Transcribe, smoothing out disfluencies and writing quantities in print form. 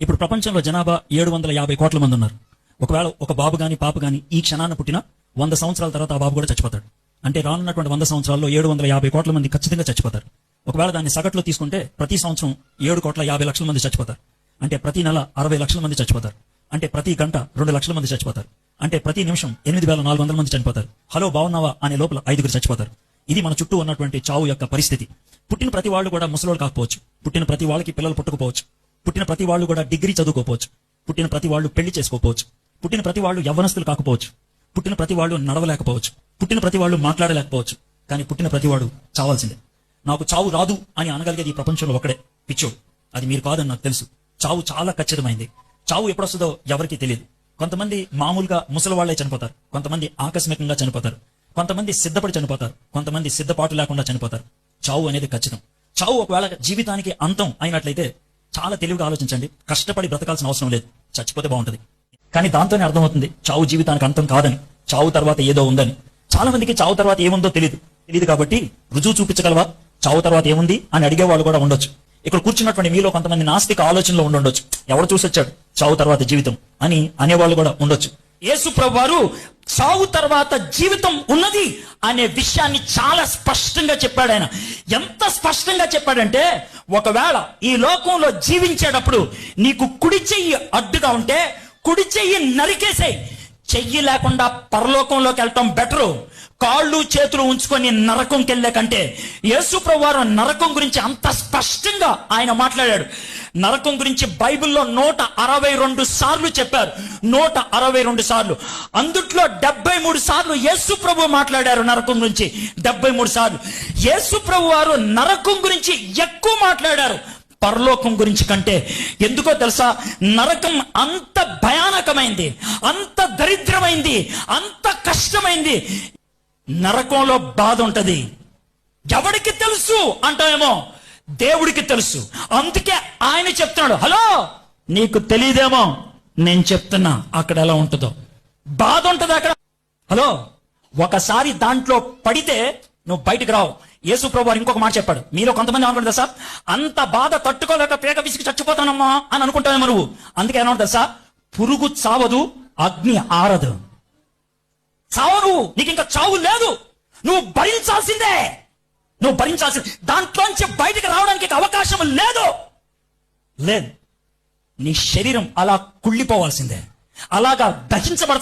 ఇప్పుడు ప్రపంచంలో జనాభా 750 కోట్ల మంది ఉన్నారు. ఒకవేళ ఒక బాబు గాని పాప గాని ఈ క్షణాన్ని పుట్టినా 100 సంవత్సరాల తర్వాత ఆ బాబు కూడా చచ్చిపోతాడు. అంటే రానున్నటువంటి 100 సంవత్సరాల్లో 750 కోట్ల మంది ఖచ్చితంగా చచ్చిపోతారు. ఒకవేళ దాన్ని సగట్లో తీసుకుంటే ప్రతి సంవత్సరం 7,50,00,000 మంది చచ్చిపోతారు. అంటే ప్రతి నెల 60 లక్షల మంది చచ్చిపోతారు. అంటే ప్రతి గంట 2 లక్షల మంది చచ్చిపోతారు. అంటే ప్రతి నిమిషం 8,400 మంది చనిపోతారు. హలో బాగున్నావా అనే లోపల 5 చచ్చిపోతారు. ఇది మన చుట్టూ ఉన్నటువంటి చావు యొక్క పరిస్థితి. పుట్టిన ప్రతి వాళ్ళు కూడా ముసలోళ్ళు కాకపోవచ్చు. పుట్టిన ప్రతి వాళ్ళకి పిల్లలు పుట్టకపోవచ్చు. పుట్టిన ప్రతి వాళ్ళు కూడా డిగ్రీ చదువుకోపోవచ్చు. పుట్టిన ప్రతి వాళ్ళు పెళ్లి చేసుకోపోవచ్చు. పుట్టిన ప్రతి వాళ్ళు యవ్వనస్తులు కాకపోవచ్చు. పుట్టిన ప్రతి వాళ్ళు నడవలేకపోవచ్చు. పుట్టిన ప్రతి వాళ్ళు మాట్లాడలేకపోవచ్చు. కానీ పుట్టిన ప్రతి వాడు చావాల్సిందే. నాకు చావు రాదు అని అనగలిగేది ఈ ప్రపంచంలో ఒకడే, పిచ్చోడు. అది మీరు కాదని నాకు తెలుసు. చావు చాలా ఖచ్చితమైంది. చావు ఎప్పుడొస్తుందో ఎవరికీ తెలియదు. కొంతమంది మామూలుగా ముసలి వాళ్లే చనిపోతారు. కొంతమంది ఆకస్మికంగా చనిపోతారు. కొంతమంది సిద్ధపడి చనిపోతారు. కొంతమంది సిద్ధపాటు లేకుండా చనిపోతారు. చావు అనేది ఖచ్చితం. చావు ఒకవేళ జీవితానికి అంతం అయినట్లయితే చాలా తెలివిగా ఆలోచించండి. కష్టపడి బ్రతకాల్సిన అవసరం లేదు. చచ్చిపోతే బాగుంటది. కానీ దాంతోనే అర్థమవుతుంది చావు జీవితానికి అంతం కాదని, చావు తర్వాత ఏదో ఉందని. చాలా మందికి చావు తర్వాత ఏముందో తెలియదు కాబట్టి రుజువు చూపించగలవా, చావు తర్వాత ఏముంది అని అడిగే వాళ్ళు కూడా ఉండొచ్చు. ఇక్కడ కూర్చున్నటువంటి మీలో కొంతమంది నాస్తిక ఆలోచనలో ఉండొచ్చు. ఎవరు చూసొచ్చాడు చావు తర్వాత జీవితం అని అనేవాళ్ళు కూడా ఉండొచ్చు. యేసు ప్రభువారు చావు తర్వాత జీవితం ఉన్నది అనే విషయాన్ని చాలా స్పష్టంగా చెప్పాడు. ఆయన ఎంత స్పష్టంగా చెప్పాడంటే, ఒకవేళ ఈ లోకంలో జీవించేటప్పుడు నీకు కుడి చెయ్యి అడ్డుగా ఉంటే కుడి చెయ్యి నరికేసేయి. చెయ్యి లేకుండా పరలోకంలోకి వెళ్ళటం బెటరు. కాళ్ళు చేతులు ఉంచుకొని నరకంకి వెళ్ళే కంటే. యేసు ప్రభువారు నరకం గురించి అంత స్పష్టంగా ఆయన మాట్లాడాడు. నరకం గురించి బైబిల్లో 162 సార్లు చెప్పారు. 162 సార్లు. అందుట్లో 73 సార్లు యేసు ప్రభు మాట్లాడారు నరకం గురించి. 73 సార్లు యేసు ప్రభువారు నరకం గురించి ఎక్కువ మాట్లాడారు పరలోకం గురించి కంటే. ఎందుకో తెలుసా? నరకం అంత భయానకమైంది, అంత దరిద్రమైంది, అంత కష్టమైంది. నరకంలో బాధ ఉంటది. ఎవడికి తెలుసు అంటామేమో, దేవుడికి తెలుసు. అందుకే ఆయన చెప్తున్నాడు, హలో నీకు తెలియదేమో, నేను చెప్తున్నా అక్కడ ఎలా ఉంటుందో. బాధ ఉంటది అక్కడ. హలో ఒకసారి దాంట్లో పడితే నువ్వు బయటికి రావు. యేసు ప్రభువారు ఇంకొక మాట చెప్పాడు. మీలో కొంతమంది అనుకుంటా సార్, అంత బాధ తట్టుకోలేక పేక విసిగి చచ్చిపోతానమ్మా అని అనుకుంటావేమో నువ్వు. అందుకే ఏమన్నా తెలుసా, పురుగు చావదు, అగ్ని ఆరదు. చావు, నీకు ఇంకా చావు లేదు. నువ్వు భరించాల్సిందే. నువ్వు భరించాల్సిందే. దాంట్లోంచి బయటకు రావడానికి అవకాశం లేదు. నీ శరీరం అలా కుళ్ళిపోవాల్సిందే, అలాగా దహించబడ